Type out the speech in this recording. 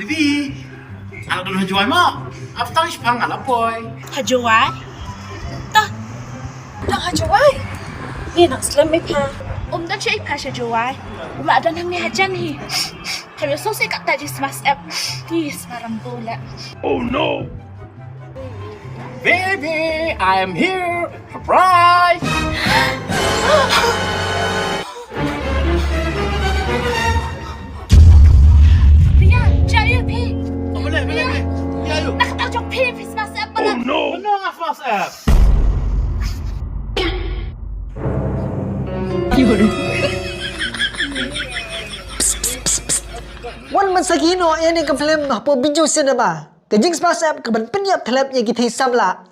Vivi, anak doon hajuay mo. After pang alapoy. Hajuay? Ta, nang hajuay? Ni nang slam may pa. Dan siya ipa hajuay. Ada nang ni hajan ni. Kalau sosai kat taji smash app. Di semarang bola. Oh no! Baby, I am here. Surprise! Rian, jaya pi. Boleh. Ya, yuk. Nak tahu pi smash app pala. Oh no! Ano nga fast app? Wan man sakino yan ang film hapo bijou cinema. Kajing smash app kaban penyap thalap yang kita samla.